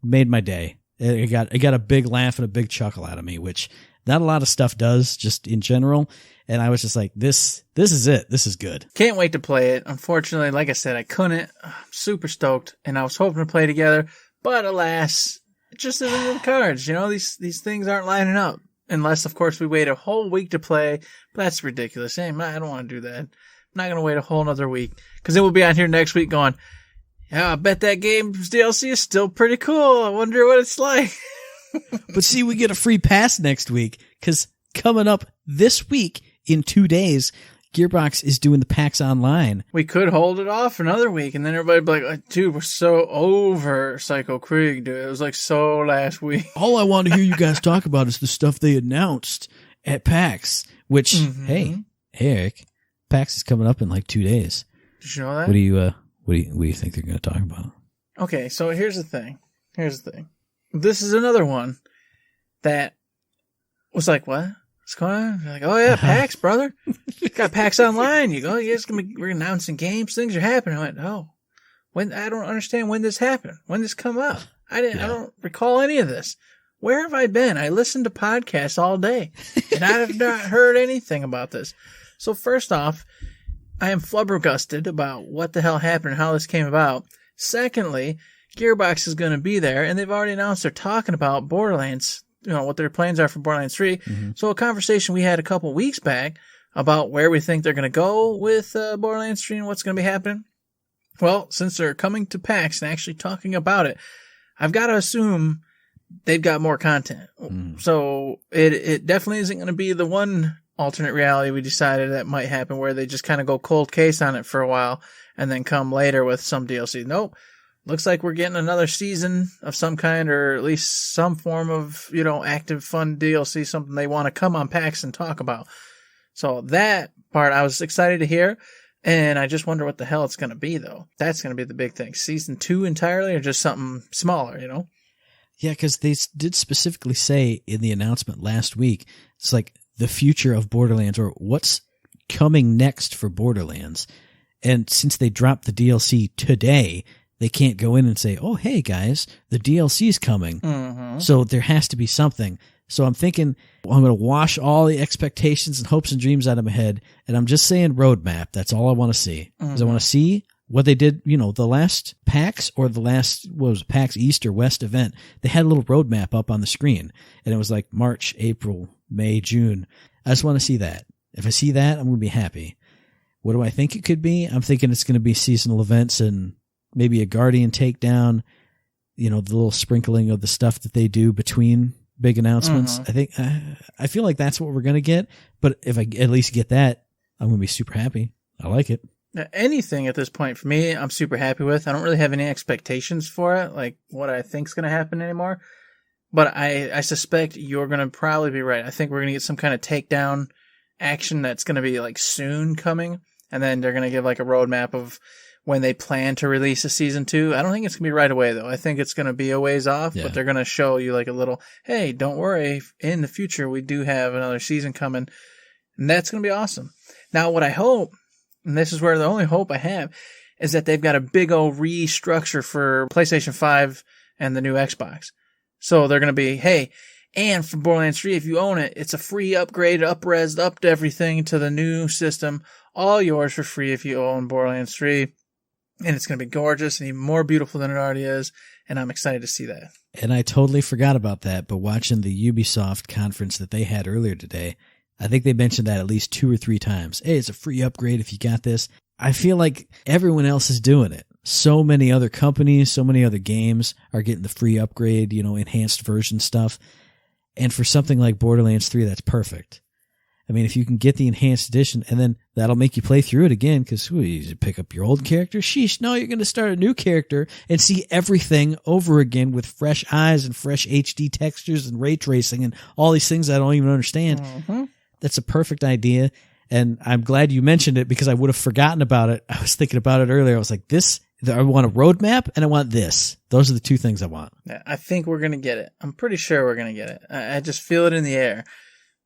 made my day. It got a big laugh and a big chuckle out of me, which Not a lot of stuff does, just in general. And I was just like, this is it. This is good. Can't wait to play it. Unfortunately, like I said, I couldn't. I'm super stoked, and I was hoping to play together, but alas, it just isn't in the cards. You know, these things aren't lining up. Unless, of course, we wait a whole week to play. But that's ridiculous. Hey, I don't want to do that. I'm not going to wait a whole another week. Because then we'll be on here next week going, yeah, I bet that game's DLC is still pretty cool. I wonder what it's like. But see, we get a free pass next week. Because coming up this week, in 2 days, Gearbox is doing the PAX Online. We could hold it off another week, and then everybody'd be like, dude, we're so over Psycho Krieg, dude. It was like so last week. All I want to hear you guys talk about is the stuff they announced at PAX, which, hey, Eric, PAX is coming up in like 2 days. Did you know that? What do you think they're going to talk about? Okay, so here's the thing. This is another one that was like, what? What's going on? You're like, oh yeah, PAX, brother. Got PAX Online. You go, we're announcing games, things are happening. I went, oh, I don't understand when this happened. When this come up? I don't recall any of this. Where have I been? I listened to podcasts all day, and I have not heard anything about this. So first off, I am flubbergasted about what the hell happened and how this came about. Secondly, Gearbox is going to be there, and they've already announced they're talking about Borderlands, what their plans are for Borderlands 3. So a conversation we had a couple weeks back about where we think they're going to go with Borderlands 3 and what's going to be happening. Well, since they're coming to PAX and actually talking about it, I've got to assume they've got more content. So it definitely isn't going to be the one alternate reality we decided that might happen where they just kind of go cold case on it for a while and then come later with some DLC. Nope. Looks like we're getting another season of some kind, or at least some form of, active fun DLC, something they want to come on PAX and talk about. So that part I was excited to hear, and I just wonder what the hell it's going to be, though. That's going to be the big thing. Season 2 entirely, or just something smaller, Yeah, because they did specifically say in the announcement last week, it's like the future of Borderlands, or what's coming next for Borderlands. And since they dropped the DLC today, they can't go in and say, oh, hey, guys, the DLC is coming. So there has to be something. So I'm thinking, well, I'm going to wash all the expectations and hopes and dreams out of my head. And I'm just saying roadmap. That's all I want to see. Because I want to see what they did, the last PAX or the last, PAX East or West event. They had a little roadmap up on the screen. And it was like March, April, May, June. I just want to see that. If I see that, I'm going to be happy. What do I think it could be? I'm thinking it's going to be seasonal events and maybe a Guardian takedown, the little sprinkling of the stuff that they do between big announcements. I feel like that's what we're going to get. But if I at least get that, I'm going to be super happy. I like it. Anything at this point for me, I'm super happy with. I don't really have any expectations for it, like what I think is going to happen anymore. But I suspect you're going to probably be right. I think we're going to get some kind of takedown action that's going to be like soon coming. And then they're going to give like a roadmap of when they plan to release a season 2. I don't think it's going to be right away, though. I think it's going to be a ways off, but they're going to show you like a little, hey, don't worry. In the future, we do have another season coming. And that's going to be awesome. Now, what I hope, and this is where the only hope I have, is that they've got a big old restructure for PlayStation 5 and the new Xbox. So they're going to be, hey, and for Borderlands 3, if you own it, it's a free upgrade, up-resed, upped everything to the new system. All yours for free if you own Borderlands 3. And it's going to be gorgeous and even more beautiful than it already is. And I'm excited to see that. And I totally forgot about that. But watching the Ubisoft conference that they had earlier today, I think they mentioned that at least 2 or 3 times. Hey, it's a free upgrade if you got this. I feel like everyone else is doing it. So many other companies, so many other games are getting the free upgrade, enhanced version stuff. And for something like Borderlands 3, that's perfect. I mean, if you can get the enhanced edition, and then that'll make you play through it again, because you pick up your old character. Sheesh, no, you're going to start a new character and see everything over again with fresh eyes and fresh HD textures and ray tracing and all these things I don't even understand. That's a perfect idea, and I'm glad you mentioned it because I would have forgotten about it. I was thinking about it earlier. I was like, I want a roadmap, and I want this. Those are the 2 things I want. Yeah, I think we're going to get it. I'm pretty sure we're going to get it. I just feel it in the air.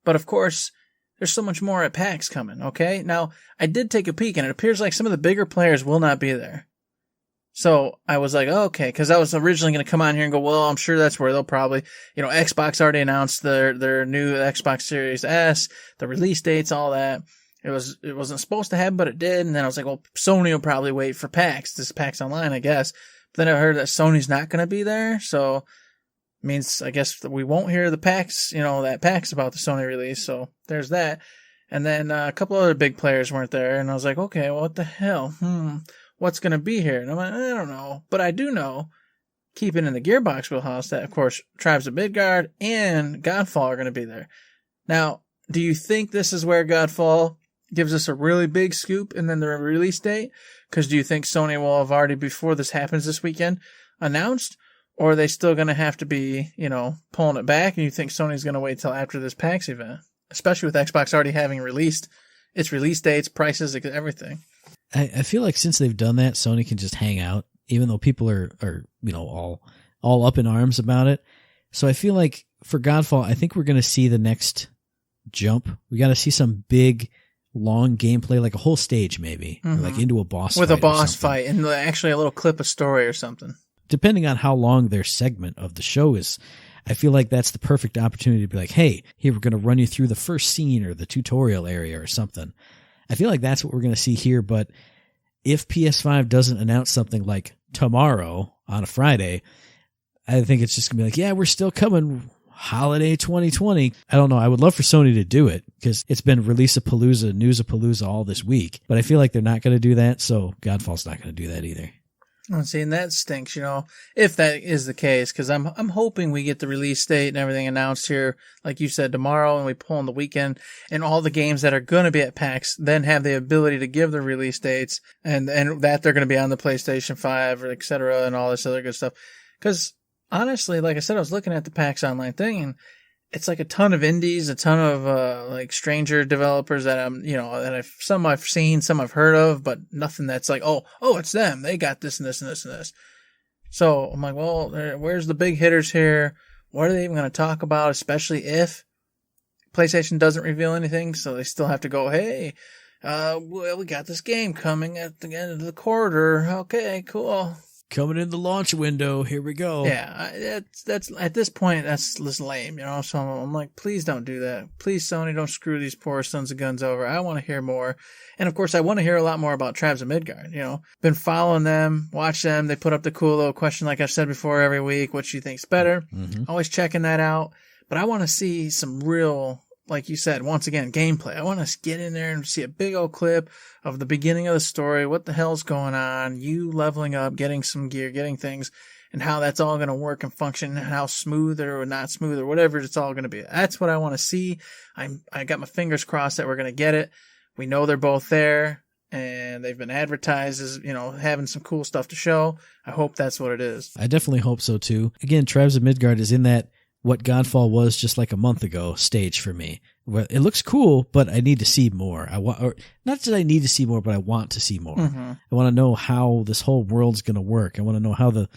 But of course, there's so much more at PAX coming, okay? Now, I did take a peek, and it appears like some of the bigger players will not be there. So I was like, okay, because I was originally going to come on here and go, well, I'm sure that's where they'll probably, Xbox already announced their new Xbox Series S, the release dates, all that. It wasn't supposed to happen, but it did. And then I was like, well, Sony will probably wait for PAX, this PAX Online, I guess. But then I heard that Sony's not going to be there, so it means I guess that we won't hear the PAX, that PAX about the Sony release. So there's that. And then a couple other big players weren't there, and I was like, okay, well, what the hell? What's going to be here? And I'm like, I don't know. But I do know, keeping in the Gearbox wheelhouse, that, of course, Tribes of Midgard and Godfall are going to be there. Now, do you think this is where Godfall gives us a really big scoop and then the release date? Because do you think Sony will have already, before this happens this weekend, announced? Or are they still going to have to be, pulling it back? And you think Sony's going to wait till after this PAX event? Especially with Xbox already having released its release dates, prices, everything. I feel like since they've done that, Sony can just hang out, even though people are all up in arms about it. So I feel like for Godfall, I think we're going to see the next jump. We got to see some big, long gameplay, like a whole stage maybe, or like into a boss fight. With a boss fight and actually a little clip of story or something. Depending on how long their segment of the show is, I feel like that's the perfect opportunity to be like, hey, here, we're going to run you through the first scene or the tutorial area or something. I feel like that's what we're going to see here, but if PS5 doesn't announce something like tomorrow on a Friday, I think it's just going to be like, yeah, we're still coming holiday 2020. I don't know. I would love for Sony to do it because it's been Release-a-Palooza, News-a-Palooza all this week, but I feel like they're not going to do that, so Godfall's not going to do that either. Let's see, and that stinks, if that is the case, because I'm hoping we get the release date and everything announced here, like you said, tomorrow, and we pull in the weekend, and all the games that are going to be at PAX then have the ability to give the release dates, and that they're going to be on the PlayStation 5, or et cetera, and all this other good stuff. Because, honestly, like I said, I was looking at the PAX Online thing, and it's like a ton of indies, a ton of stranger developers that some I've seen, some I've heard of, but nothing that's like, oh, it's them. They got this and this and this and this. So I'm like, well, where's the big hitters here? What are they even going to talk about? Especially if PlayStation doesn't reveal anything, so they still have to go, hey, we got this game coming at the end of the quarter. Okay, cool. Coming in the launch window, here we go. Yeah, that's at this point, that's just lame, so I'm like, please don't do that. Please, Sony, don't screw these poor sons of guns over. I want to hear more. And of course, I want to hear a lot more about Tribes of Midgard, Been following them, watch them. They put up the cool little question, like I've said before, every week, what you think's better. Always checking that out. But I want to see some real, like you said, once again, gameplay. I want to get in there and see a big old clip of the beginning of the story, what the hell's going on, you leveling up, getting some gear, getting things, and how that's all going to work and function, and how smooth or not smooth or whatever it's all going to be. That's what I want to see. I got my fingers crossed that we're going to get it. We know they're both there, and they've been advertised as, having some cool stuff to show. I hope that's what it is. I definitely hope so, too. Again, Tribes of Midgard is in that what Godfall was just like a month ago stage for me. Well, it looks cool, but I need to see more. Not that I need to see more, but I want to see more. I want to know how this whole world's going to work. I want to know how the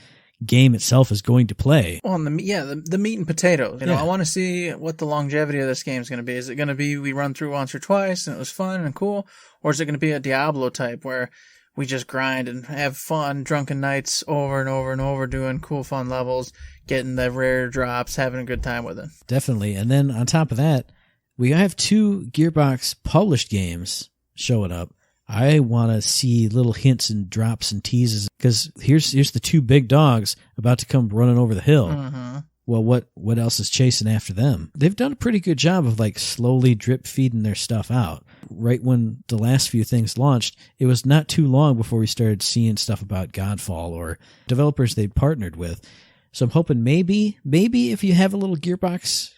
game itself is going to play. Well, the meat and potatoes. I want to see what the longevity of this game is going to be. Is it going to be we run through once or twice and it was fun and cool, or is it going to be a Diablo type where we just grind and have fun, drunken nights over and over and over, doing cool, fun levels, getting the rare drops, having a good time with it? Definitely. And then on top of that, we have 2 Gearbox published games showing up. I want to see little hints and drops and teases because here's the 2 big dogs about to come running over the hill. Well, what else is chasing after them? They've done a pretty good job of like slowly drip feeding their stuff out. Right when the last few things launched, it was not too long before we started seeing stuff about Godfall or developers they partnered with. So I'm hoping maybe if you have a little Gearbox,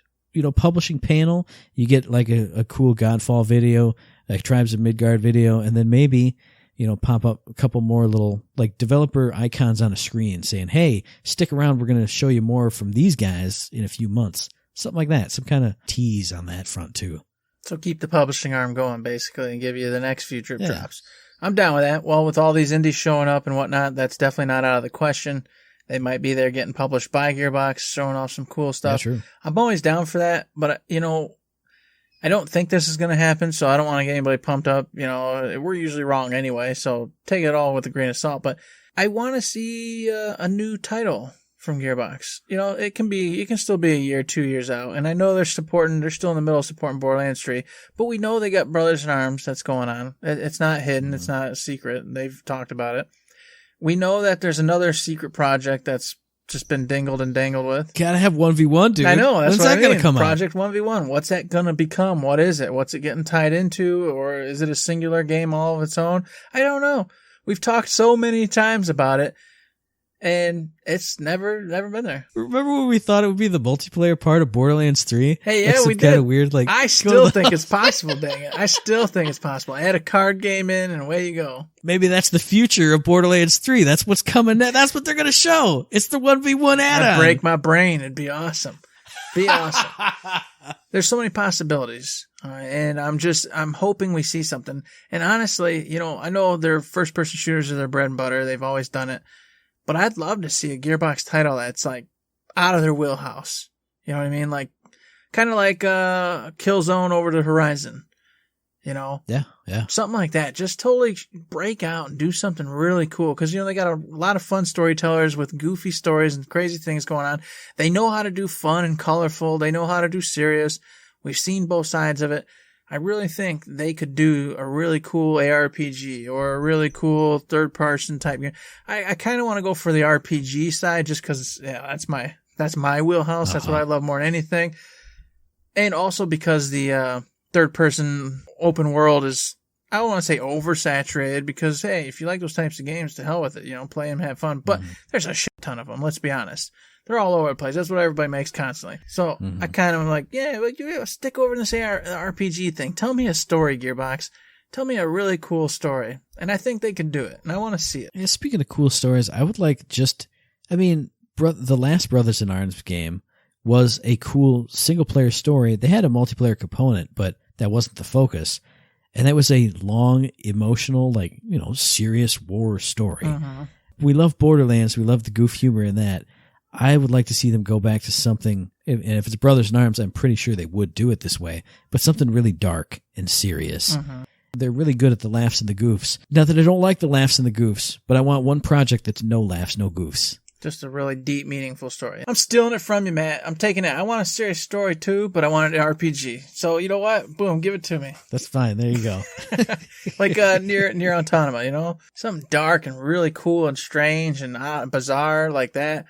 publishing panel, you get like a cool Godfall video, like Tribes of Midgard video, and then maybe, pop up a couple more little like developer icons on a screen saying, hey, stick around. We're going to show you more from these guys in a few months. Something like that. Some kind of tease on that front too. So keep the publishing arm going basically and give you the next few drip drops. I'm down with that. Well, with all these indies showing up and whatnot, that's definitely not out of the question. They might be there getting published by Gearbox, showing off some cool stuff. Yeah, true. I'm always down for that, but I don't think this is going to happen, so I don't want to get anybody pumped up. We're usually wrong anyway, so take it all with a grain of salt. But I want to see a new title from Gearbox. It can still be a year, 2 years out. And I know they're still in the middle of supporting Borderlands 3, but we know they got Brothers in Arms that's going on. It's not hidden. It's not a secret. They've talked about it. We know that there's another secret project that's just been dingled and dangled with. Gotta have 1v1, dude. I know. That's When's that gonna come out? Project 1v1. What's that gonna become? What is it? What's it getting tied into? Or is it a singular game all of its own? I don't know. We've talked so many times about it, and it's never been there. Remember when we thought it would be the multiplayer part of Borderlands 3? Hey, yeah, we did. Kind of weird, like, I still think it's possible, dang it. I still think it's possible. Add a card game in, and away you go. Maybe that's the future of Borderlands 3. That's what's coming. That's what they're going to show. It's the 1v1 add-on. I'd break my brain. It'd be awesome. Be awesome. There's so many possibilities. And I'm hoping we see something. And honestly, I know their first-person shooters are their bread and butter. They've always done it. But I'd love to see a Gearbox title that's like out of their wheelhouse. You know what I mean? Like, kind of like Killzone over the Horizon. Yeah. Something like that. Just totally break out and do something really cool. Because, they got a lot of fun storytellers with goofy stories and crazy things going on. They know how to do fun and colorful. They know how to do serious. We've seen both sides of it. I really think they could do a really cool ARPG or a really cool third-person type game. I kind of want to go for the RPG side just because, that's my wheelhouse. That's what I love more than anything. And also because the third-person open world is, I don't want to say oversaturated because, hey, if you like those types of games, to hell with it. Play them, have fun. But there's a shit ton of them, let's be honest. They're all over the place. That's what everybody makes constantly. So I kind of am like, stick over in this RPG thing. Tell me a story, Gearbox. Tell me a really cool story. And I think they can do it. And I want to see it. Yeah, speaking of cool stories, I would like the last Brothers in Arms game was a cool single-player story. They had a multiplayer component, but that wasn't the focus. And that was a long, emotional, serious war story. We love Borderlands. We love the goof humor in that. I would like to see them go back to something, and if it's Brothers in Arms, I'm pretty sure they would do it this way, but something really dark and serious. They're really good at the laughs and the goofs. Not that I don't like the laughs and the goofs, but I want one project that's no laughs, no goofs. Just a really deep, meaningful story. I'm stealing it from you, Matt. I'm taking it. I want a serious story too, but I want an RPG. So you know what? Boom, give it to me. That's fine. There you go. Like near Autonoma, something dark and really cool and strange and bizarre like that.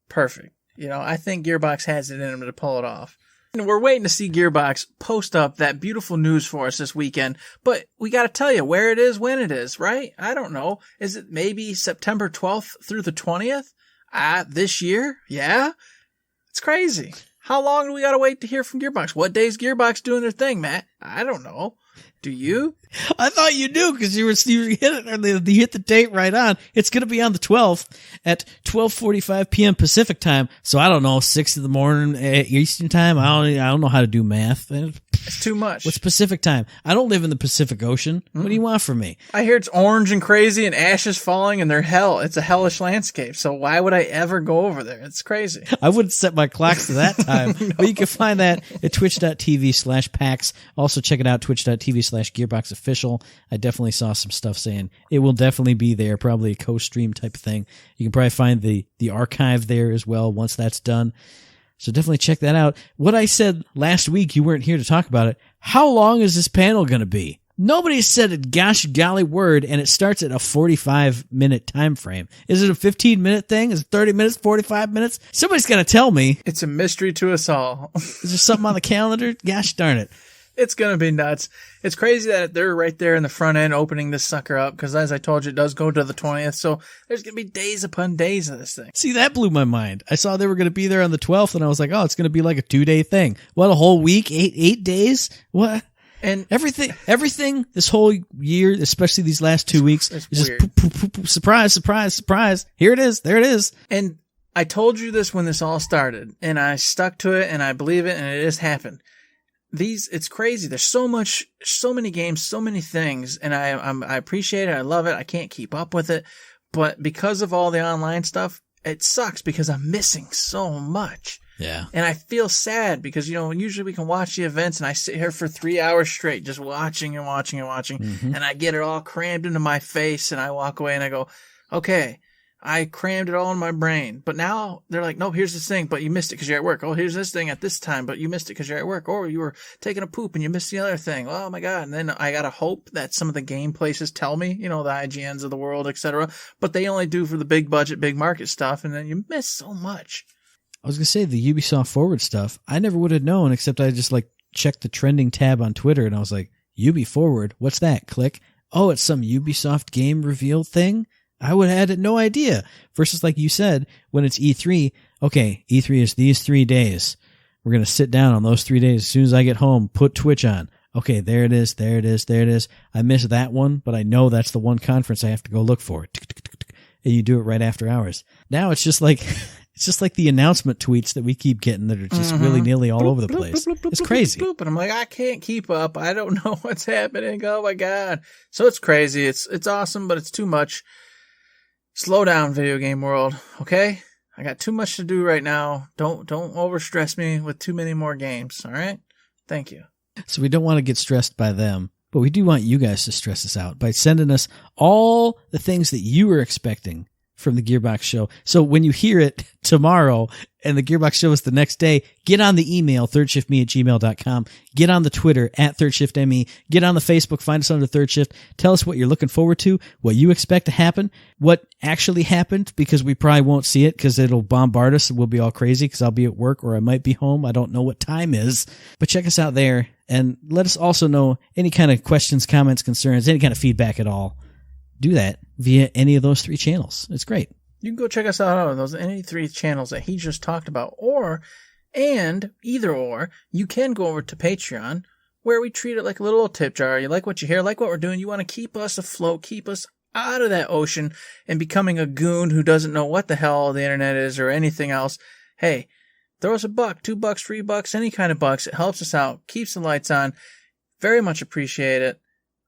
Perfect. I think Gearbox has it in them to pull it off. And we're waiting to see Gearbox post up that beautiful news for us this weekend, but we got to tell you where it is, when it is, right? I don't know. Is it maybe September 12th through the 20th? This year? Yeah? It's crazy. How long do we got to wait to hear from Gearbox? What day is Gearbox doing their thing, Matt? I don't know. Do you? I thought you knew because you hit it. You hit the date right on. It's going to be on the 12th at 12:45 p.m. Pacific time. So I don't know, 6 in the morning Eastern time. I don't know how to do math. It's too much. What's Pacific time? I don't live in the Pacific Ocean. What do you want from me? I hear it's orange and crazy and ashes falling and they're hell. It's a hellish landscape. So why would I ever go over there? It's crazy. I wouldn't set my clocks to that time. No. But you can find that at twitch.tv/PAX. Also check it out, twitch.tv/GearboxOfficial. I definitely saw some stuff saying it will definitely be there, probably a co-stream type of thing. You can probably find the archive there as well once that's done. So definitely check that out. What I said last week, you weren't here to talk about it. How long is this panel going to be? Nobody said a gosh golly word, and it starts at a 45-minute time frame. Is it a 15-minute thing? Is it 30 minutes, 45 minutes? Somebody's got to tell me. It's a mystery to us all. Is there something on the calendar? Gosh darn it. It's going to be nuts. It's crazy that they're right there in the front end opening this sucker up because, as I told you, it does go to the 20th. So there's going to be days upon days of this thing. See, that blew my mind. I saw they were going to be there on the 12th, and I was like, oh, it's going to be like a 2-day thing. What, a whole week? Eight days? What? And everything this whole year, especially these last 2 weeks, is just surprise, surprise, surprise. Here it is. There it is. And I told you this when this all started, and I stuck to it, and I believe it, and it has happened. It's crazy. There's so many games, so many things, and I appreciate it. I love it. I can't keep up with it, but because of all the online stuff, it sucks because I'm missing so much. Yeah. And I feel sad because, usually we can watch the events and I sit here for 3 hours straight just watching and watching and watching, and I get it all crammed into my face and I walk away and I go, okay, I crammed it all in my brain. But now they're like, no, here's this thing, but you missed it because you're at work. Oh, here's this thing at this time, but you missed it because you're at work. Or you were taking a poop and you missed the other thing. Oh my God. And then I got to hope that some of the game places tell me, the IGNs of the world, etc. But they only do for the big budget, big market stuff. And then you miss so much. I was going to say the Ubisoft Forward stuff. I never would have known, except I just checked the trending tab on Twitter and I was like, Ubi Forward, what's that? Click. Oh, it's some Ubisoft game reveal thing? I would have had no idea. Versus like you said, when it's E3, okay, E3 is these 3 days. We're going to sit down on those 3 days. As soon as I get home, put Twitch on. Okay, there it is, there it is, there it is. I missed that one, but I know that's the one conference I have to go look for. And you do it right after hours. Now it's just like the announcement tweets that we keep getting that are just willy-nilly all over the place. It's crazy. And I'm like, I can't keep up. I don't know what's happening. Oh my God. So it's crazy. It's awesome, but it's too much. Slow down, video game world, okay? I got too much to do right now. Don't overstress me with too many more games, all right? Thank you. So we don't want to get stressed by them, but we do want you guys to stress us out by sending us all the things that you were expecting from the Gearbox show. So when you hear it tomorrow and the Gearbox show is the next day, get on the email, thirdshiftme@gmail.com. Get on the Twitter @ThirdShiftME. Get on the Facebook, find us under Third Shift. Tell us what you're looking forward to, what you expect to happen, what actually happened, because we probably won't see it because it'll bombard us and we'll be all crazy because I'll be at work or I might be home. I don't know what time is, but check us out there and let us also know any kind of questions, comments, concerns, any kind of feedback at all. Do that via any of those 3 channels. It's great. You can go check us out on any 3 channels that he just talked about, either or, you can go over to Patreon, where we treat it like a little tip jar. You like what you hear, like what we're doing. You want to keep us afloat, keep us out of that ocean and becoming a goon who doesn't know what the hell the internet is or anything else. Hey, throw us $1, $2, $3, any kind of bucks. It helps us out, keeps the lights on. Very much appreciate it.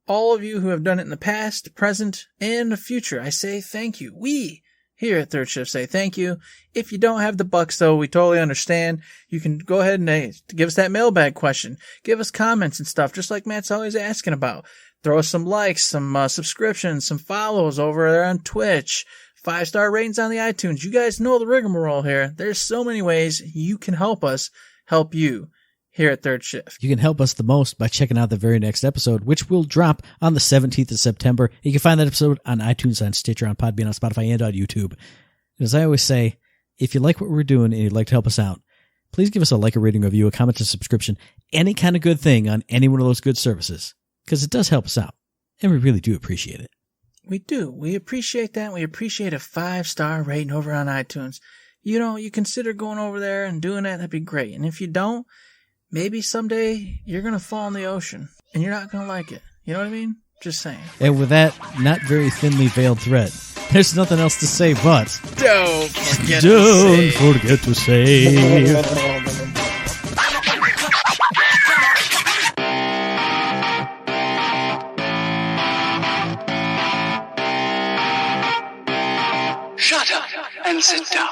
All of you who have done it in the past, present, and the future, I say thank you. We here at Third Shift say thank you. If you don't have the bucks, though, we totally understand. You can go ahead and give us that mailbag question. Give us comments and stuff, just like Matt's always asking about. Throw us some likes, some subscriptions, some follows over there on Twitch. 5-star ratings on the iTunes. You guys know the rigmarole here. There's so many ways you can help us help you here at Third Shift. You can help us the most by checking out the very next episode, which will drop on the 17th of September. You can find that episode on iTunes, on Stitcher, on Podbean, on Spotify, and on YouTube. And as I always say, if you like what we're doing and you'd like to help us out, please give us a like, a rating, a review, a comment, a subscription, any kind of good thing on any one of those good services, because it does help us out, and we really do appreciate it. We do. We appreciate that. We appreciate a 5-star rating over on iTunes. You consider going over there and doing that. That'd be great. And if you don't, maybe someday you're going to fall in the ocean and you're not going to like it. You know what I mean? Just saying. And with that not very thinly veiled threat, there's nothing else to say but don't forget to save. Shut up and sit down.